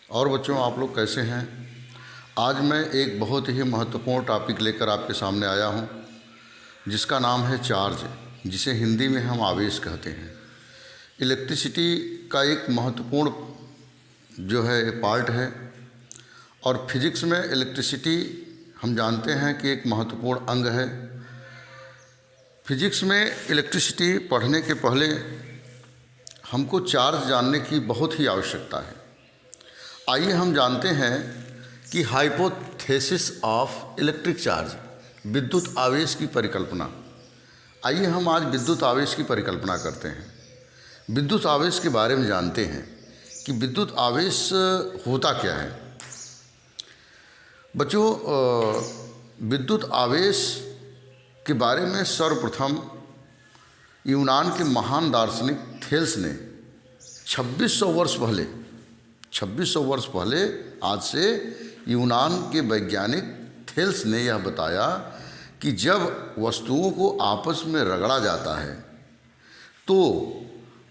और बच्चों, आप लोग कैसे हैं? आज मैं एक बहुत ही महत्वपूर्ण टॉपिक लेकर आपके सामने आया हूं, जिसका नाम है चार्ज, जिसे हिंदी में हम आवेश कहते हैं। इलेक्ट्रिसिटी का एक महत्वपूर्ण जो है पार्ट है, और फिजिक्स में इलेक्ट्रिसिटी हम जानते हैं कि एक महत्वपूर्ण अंग है। फिजिक्स में इलेक्ट्रिसिटी पढ़ने के पहले हमको चार्ज जानने की बहुत ही आवश्यकता है। आइए हम जानते हैं कि हाइपोथेसिस ऑफ इलेक्ट्रिक चार्ज, विद्युत आवेश की परिकल्पना। आइए हम आज विद्युत आवेश की परिकल्पना करते हैं, विद्युत आवेश के बारे में जानते हैं कि विद्युत आवेश होता क्या है। बच्चों, विद्युत आवेश के बारे में सर्वप्रथम यूनान के महान दार्शनिक थेल्स ने 2600 वर्ष पहले आज से यूनान के वैज्ञानिक थेल्स ने यह बताया कि जब वस्तुओं को आपस में रगड़ा जाता है तो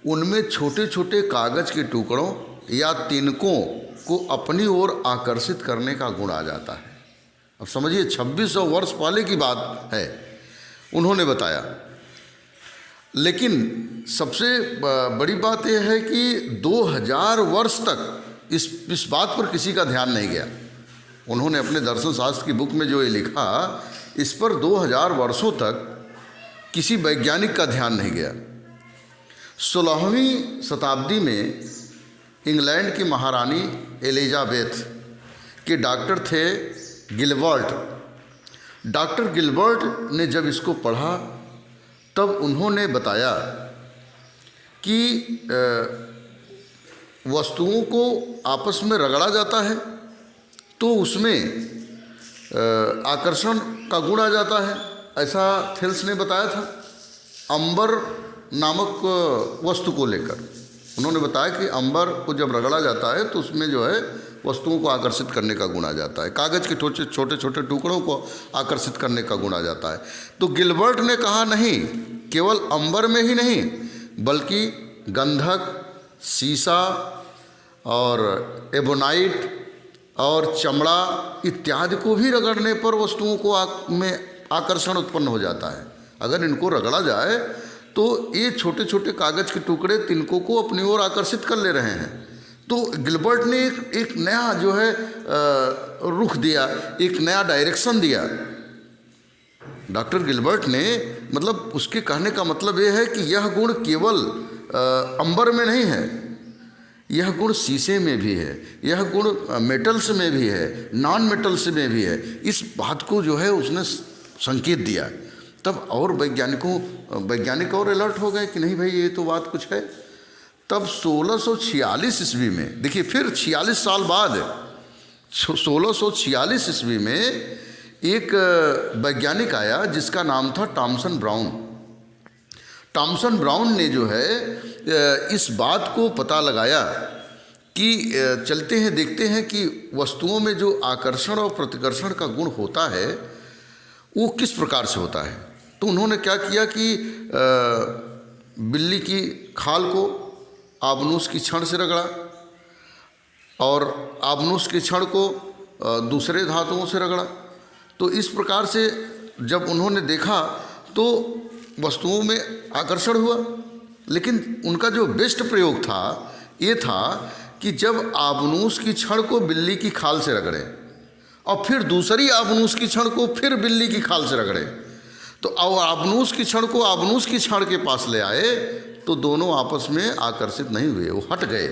उनमें छोटे छोटे कागज़ के टुकड़ों या तिनकों को अपनी ओर आकर्षित करने का गुण आ जाता है। अब समझिए, 2600 वर्ष पहले की बात है, उन्होंने बताया। लेकिन सबसे बड़ी बात यह है कि 2000 वर्ष तक इस बात पर किसी का ध्यान नहीं गया। उन्होंने अपने दर्शन शास्त्र की बुक में जो ये लिखा, इस पर 2000 वर्षों तक किसी वैज्ञानिक का ध्यान नहीं गया। 16वीं शताब्दी में इंग्लैंड की महारानी एलिजाबेथ के डॉक्टर थे गिलबर्ट। डॉक्टर गिलबर्ट ने जब इसको पढ़ा तब उन्होंने बताया कि वस्तुओं को आपस में रगड़ा जाता है तो उसमें आकर्षण का गुण आ जाता है। ऐसा थेल्स ने बताया था। अंबर नामक वस्तु को लेकर उन्होंने बताया कि अंबर को जब रगड़ा जाता है तो उसमें जो है वस्तुओं को आकर्षित करने का गुण आ जाता है, कागज़ के छोटे छोटे टुकड़ों को आकर्षित करने का गुण आ जाता है। तो गिलबर्ट ने कहा, नहीं, केवल अंबर में ही नहीं बल्कि गंधक, शीशा और एबोनाइट और चमड़ा इत्यादि को भी रगड़ने पर वस्तुओं को में आकर्षण उत्पन्न हो जाता है। अगर इनको रगड़ा जाए तो ये छोटे छोटे कागज़ के टुकड़े तिनकों को अपनी ओर आकर्षित कर ले रहे हैं। तो गिलबर्ट ने एक नया जो है रुख दिया, एक नया डायरेक्शन दिया। डॉक्टर गिलबर्ट ने, मतलब उसके कहने का मतलब ये है कि यह गुण केवल अंबर में नहीं है, यह गुण शीशे में भी है, यह गुण मेटल्स में भी है, नॉन मेटल्स में भी है। इस बात को जो है उसने संकेत दिया। तब और वैज्ञानिक और अलर्ट हो गए कि नहीं भाई, ये तो बात कुछ है। तब 1646 ईस्वी में, देखिए फिर 46 साल बाद 1646 ईस्वी में एक वैज्ञानिक आया जिसका नाम था टॉमसन ब्राउन। टॉमसन ब्राउन ने जो है इस बात को पता लगाया कि चलते हैं देखते हैं कि वस्तुओं में जो आकर्षण और प्रतिकर्षण का गुण होता है वो किस प्रकार से होता है। तो उन्होंने क्या किया कि बिल्ली की खाल को आबनूस की छड़ से रगड़ा और आबनूस के छड़ को दूसरे धातुओं से रगड़ा। तो इस प्रकार से जब उन्होंने देखा तो वस्तुओं में आकर्षण हुआ। लेकिन उनका जो बेस्ट प्रयोग था ये था कि जब आबनूस की छड़ को बिल्ली की खाल से रगड़े और फिर दूसरी आबनूस की छड़ को फिर बिल्ली की खाल से रगड़े, तो आबनूस की छड़ को आबनूस की छड़ के पास ले आए तो दोनों आपस में आकर्षित नहीं हुए, वो हट गए,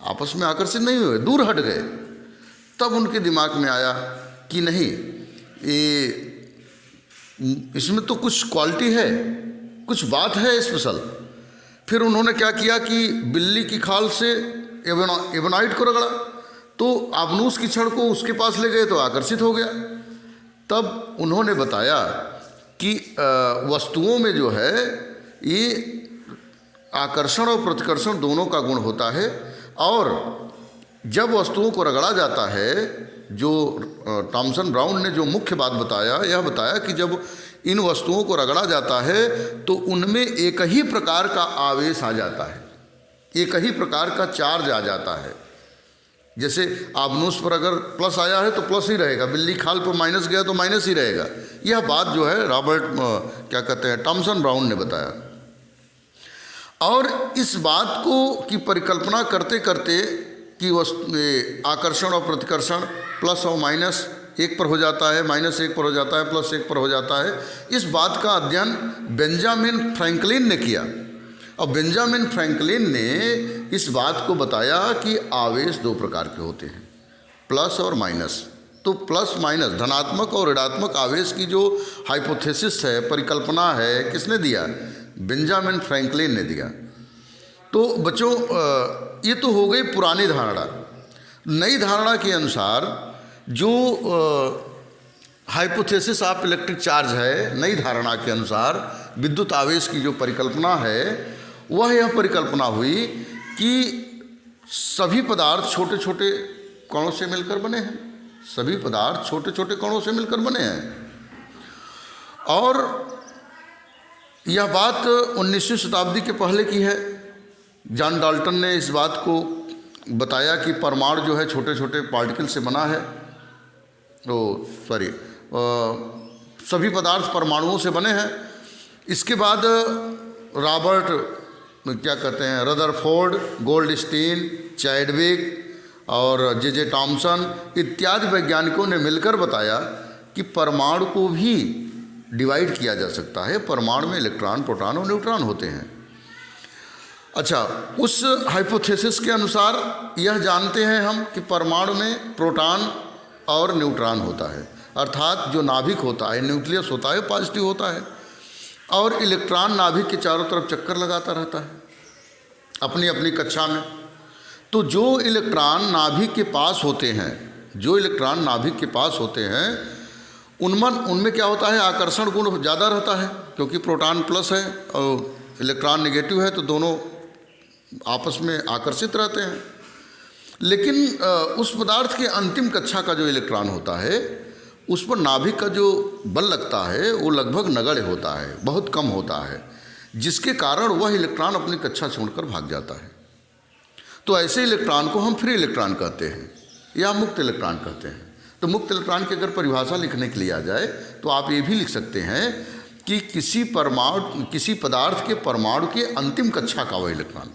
आपस में आकर्षित नहीं हुए, दूर हट गए। तब उनके दिमाग में आया कि नहीं, ये इसमें तो कुछ क्वालिटी है, कुछ बात है स्पेशल। फिर उन्होंने क्या किया कि बिल्ली की खाल से एबोनाइट को रगड़ा तो आबनूस की छड़ को उसके पास ले गए तो आकर्षित हो गया। तब उन्होंने बताया कि वस्तुओं में जो है ये आकर्षण और प्रतिकर्षण दोनों का गुण होता है, और जब वस्तुओं को रगड़ा जाता है, जो टॉमसन ब्राउन ने जो मुख्य बात बताया, यह बताया कि जब इन वस्तुओं को रगड़ा जाता है तो उनमें एक ही प्रकार का आवेश आ जाता है, एक ही प्रकार का चार्ज आ जाता है। जैसे आबनूस पर अगर प्लस आया है तो प्लस ही रहेगा, बिल्ली खाल पर माइनस गया तो माइनस ही रहेगा। यह बात जो है रॉबर्ट क्या कहते हैं टॉमसन ब्राउन ने बताया। और इस बात को की परिकल्पना करते करते कि आकर्षण और प्रतिकर्षण प्लस और माइनस एक पर हो जाता है, माइनस एक पर हो जाता है, प्लस एक पर हो जाता है, इस बात का अध्ययन बेंजामिन फ्रैंकलिन ने किया। और बेंजामिन फ्रैंकलिन ने इस बात को बताया कि आवेश दो प्रकार के होते हैं, प्लस और माइनस। तो प्लस माइनस धनात्मक और ऋणात्मक आवेश की जो हाइपोथेसिस है, परिकल्पना है, किसने दिया? बेंजामिन फ्रैंकलिन ने दिया। तो बच्चों ये तो हो गई पुरानी धारणा। नई धारणा के अनुसार जो हाइपोथेसिस ऑफ इलेक्ट्रिक चार्ज है, नई धारणा के अनुसार विद्युत आवेश की जो परिकल्पना है, वह यह परिकल्पना हुई कि सभी पदार्थ छोटे छोटे कणों से मिलकर बने हैं, सभी पदार्थ छोटे छोटे कणों से मिलकर बने हैं। और यह बात 19वीं शताब्दी के पहले की है। जॉन डाल्टन ने इस बात को बताया कि परमाणु जो है छोटे छोटे पार्टिकल से बना है, सभी पदार्थ परमाणुओं से बने हैं। इसके बाद रॉबर्ट क्या कहते हैं रदरफोर्ड, गोल्डस्टीन, चैडविक और जे टॉमसन इत्यादि वैज्ञानिकों ने मिलकर बताया कि परमाणु को भी डिवाइड किया जा सकता है। परमाणु में इलेक्ट्रॉन, प्रोटॉन और न्यूट्रॉन होते हैं। अच्छा, उस हाइपोथेसिस के अनुसार यह जानते हैं हम कि परमाणु में प्रोटॉन और न्यूट्रॉन होता है, अर्थात जो नाभिक होता है, न्यूक्लियस होता है, पॉजिटिव होता है, और इलेक्ट्रॉन नाभिक के चारों तरफ चक्कर लगाता रहता है अपनी अपनी कक्षा में। तो जो इलेक्ट्रॉन नाभिक के पास होते हैं, जो इलेक्ट्रॉन नाभिक के पास होते हैं, उनमें क्या होता है, आकर्षण गुण ज़्यादा रहता है, क्योंकि प्रोटॉन प्लस है और इलेक्ट्रॉन नेगेटिव है, तो दोनों आपस में आकर्षित रहते हैं। लेकिन उस पदार्थ के अंतिम कक्षा का जो इलेक्ट्रॉन होता है, उस पर नाभिक का जो बल लगता है वो लगभग नगण्य होता है, बहुत कम होता है, जिसके कारण वह इलेक्ट्रॉन अपनी कक्षा छोड़कर भाग जाता है। तो ऐसे इलेक्ट्रॉन को हम फ्री इलेक्ट्रॉन कहते हैं या मुक्त इलेक्ट्रॉन कहते हैं। तो मुक्त इलेक्ट्रॉन की अगर परिभाषा लिखने के लिए आ जाए तो आप ये भी लिख सकते हैं कि किसी पदार्थ के परमाणु के अंतिम कक्षा का वह इलेक्ट्रॉन,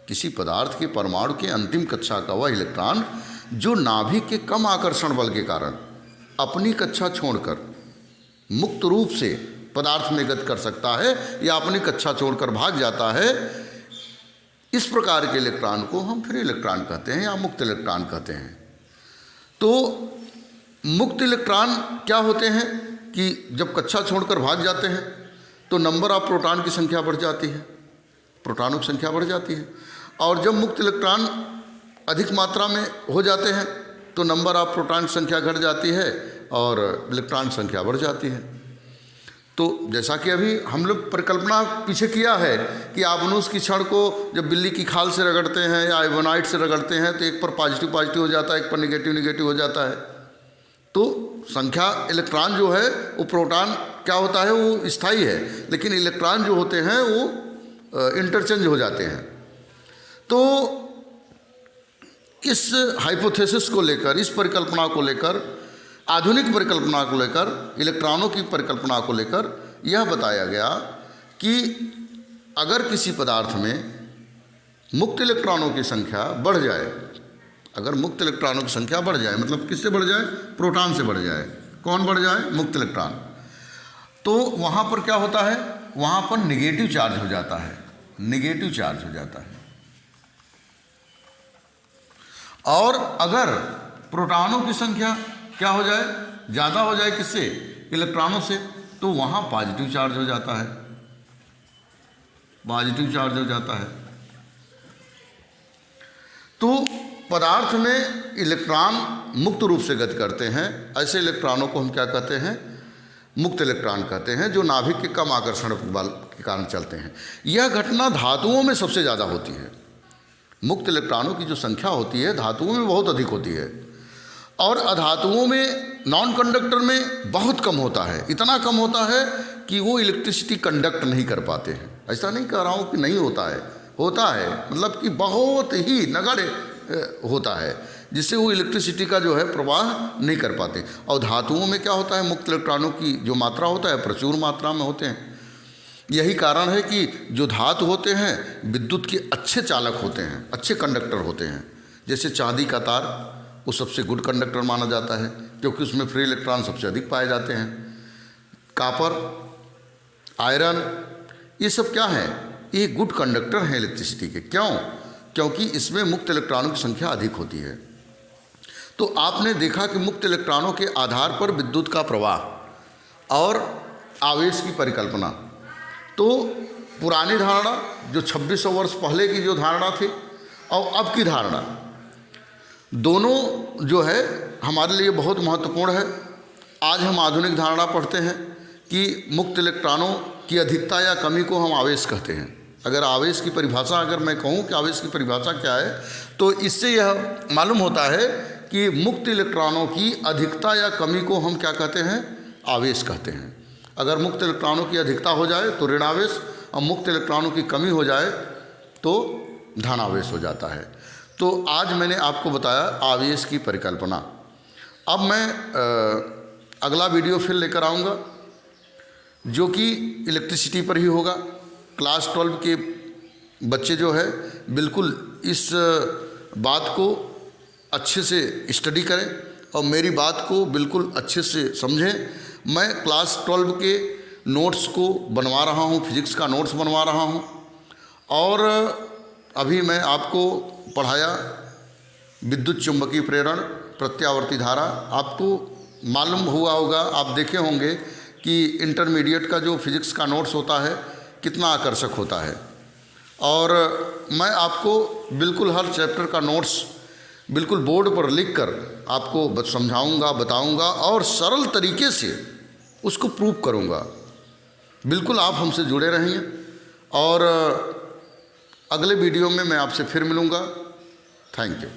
किसी पदार्थ के परमाणु के अंतिम कक्षा का वह इलेक्ट्रॉन जो नाभिक के कम आकर्षण बल के कारण अपनी कक्षा छोड़कर मुक्त रूप से पदार्थ में गति कर सकता है या अपनी कक्षा छोड़कर भाग जाता है, इस प्रकार के इलेक्ट्रॉन को हम फ्री इलेक्ट्रॉन कहते हैं या मुक्त इलेक्ट्रॉन कहते हैं। तो मुक्त इलेक्ट्रॉन क्या होते हैं कि जब कक्षा छोड़कर भाग जाते हैं तो नंबर ऑफ प्रोटॉन की संख्या बढ़ जाती है, प्रोटॉनों की संख्या बढ़ जाती है, और जब मुक्त इलेक्ट्रॉन अधिक मात्रा में हो जाते हैं तो नंबर ऑफ प्रोटॉन की संख्या घट जाती है और इलेक्ट्रॉन की संख्या बढ़ जाती है। तो जैसा कि अभी हम लोग परिकल्पना पीछे किया है कि आबनूस की छड़ को जब बिल्ली की खाल से रगड़ते हैं या आइवोनाइट से रगड़ते हैं तो एक पर पॉजिटिव पॉजिटिव हो जाता है, एक पर नेगेटिव नेगेटिव हो जाता है। तो संख्या इलेक्ट्रॉन जो है वो प्रोटॉन क्या होता है वो स्थायी है, लेकिन इलेक्ट्रॉन जो होते हैं वो इंटरचेंज हो जाते हैं। तो इस हाइपोथेसिस को लेकर, इस परिकल्पना को लेकर, आधुनिक परिकल्पना को लेकर, इलेक्ट्रॉनों की परिकल्पना को लेकर यह बताया गया कि अगर किसी पदार्थ में मुक्त इलेक्ट्रॉनों की संख्या बढ़ जाए, अगर मुक्त इलेक्ट्रॉनों की संख्या बढ़ जाए, मतलब किससे बढ़ जाए, प्रोटॉन से बढ़ जाए। कौन बढ़ जाए, मुक्त इलेक्ट्रॉन। तो वहाँ पर क्या होता है, वहाँ पर निगेटिव चार्ज हो जाता है, निगेटिव चार्ज हो जाता है। और अगर प्रोटॉनों की संख्या क्या हो जाए, ज़्यादा हो जाए, किससे, इलेक्ट्रॉनों से, तो वहाँ पॉजिटिव चार्ज हो जाता है, पॉजिटिव चार्ज हो जाता है। तो पदार्थ में इलेक्ट्रॉन मुक्त रूप से गति करते हैं, ऐसे इलेक्ट्रॉनों को हम क्या कहते हैं, मुक्त इलेक्ट्रॉन कहते हैं, जो नाभिक के कम आकर्षण बल के कारण चलते हैं। यह घटना धातुओं में सबसे ज़्यादा होती है। मुक्त इलेक्ट्रॉनों की जो संख्या होती है धातुओं में बहुत अधिक होती है, और अधातुओं में, नॉन कंडक्टर में बहुत कम होता है। इतना कम होता है कि वो इलेक्ट्रिसिटी कंडक्ट नहीं कर पाते हैं। ऐसा नहीं कह रहा हूँ कि नहीं होता है, होता है, मतलब कि बहुत ही नगण्य होता है, जिससे वो इलेक्ट्रिसिटी का जो है प्रवाह नहीं कर पाते। और धातुओं में क्या होता है, मुक्त इलेक्ट्रॉनों की जो मात्रा होता है प्रचुर मात्रा में होते हैं। यही कारण है कि जो धातु होते हैं विद्युत के अच्छे चालक होते हैं, अच्छे कंडक्टर होते हैं। जैसे चांदी का तार वो सबसे गुड कंडक्टर माना जाता है क्योंकि उसमें फ्री इलेक्ट्रॉन सबसे अधिक पाए जाते हैं। कापर, आयरन, ये सब क्या है, ये गुड कंडक्टर हैं इलेक्ट्रिसिटी के। क्यों? क्योंकि इसमें मुक्त इलेक्ट्रॉनों की संख्या अधिक होती है। तो आपने देखा कि मुक्त इलेक्ट्रॉनों के आधार पर विद्युत का प्रवाह और आवेश की परिकल्पना, तो पुरानी धारणा जो 2600 वर्ष पहले की जो धारणा थी और अब की धारणा, दोनों जो है हमारे लिए बहुत महत्वपूर्ण है। आज हम आधुनिक धारणा पढ़ते हैं कि मुक्त इलेक्ट्रॉनों की अधिकता या कमी को हम आवेश कहते हैं। अगर आवेश की परिभाषा, अगर मैं कहूँ कि आवेश की परिभाषा क्या है, तो इससे यह मालूम होता है कि मुक्त इलेक्ट्रॉनों की अधिकता या कमी को हम क्या कहते हैं, आवेश कहते हैं। अगर मुक्त इलेक्ट्रॉनों की अधिकता हो जाए तो ऋणावेश और मुक्त इलेक्ट्रॉनों की कमी हो जाए तो धनावेश हो जाता है। तो आज मैंने आपको बताया आवेश की परिकल्पना। अब मैं अगला वीडियो फिर लेकर आऊँगा जो कि इलेक्ट्रिसिटी पर ही होगा। क्लास 12 के बच्चे जो है बिल्कुल इस बात को अच्छे से स्टडी करें और मेरी बात को बिल्कुल अच्छे से समझें। मैं क्लास 12 के नोट्स को बनवा रहा हूँ, फिजिक्स का नोट्स बनवा रहा हूँ। और अभी मैं आपको पढ़ाया विद्युत चुंबकीय प्रेरण, प्रत्यावर्ती धारा। आपको मालूम हुआ होगा, आप देखे होंगे कि इंटरमीडिएट का जो फिजिक्स का नोट्स होता है कितना आकर्षक होता है। और मैं आपको बिल्कुल हर चैप्टर का नोट्स बिल्कुल बोर्ड पर लिखकर आपको समझाऊंगा, बताऊंगा और सरल तरीके से उसको प्रूव करूंगा। बिल्कुल आप हमसे जुड़े रहिए और अगले वीडियो में मैं आपसे फिर मिलूंगा। Thank you.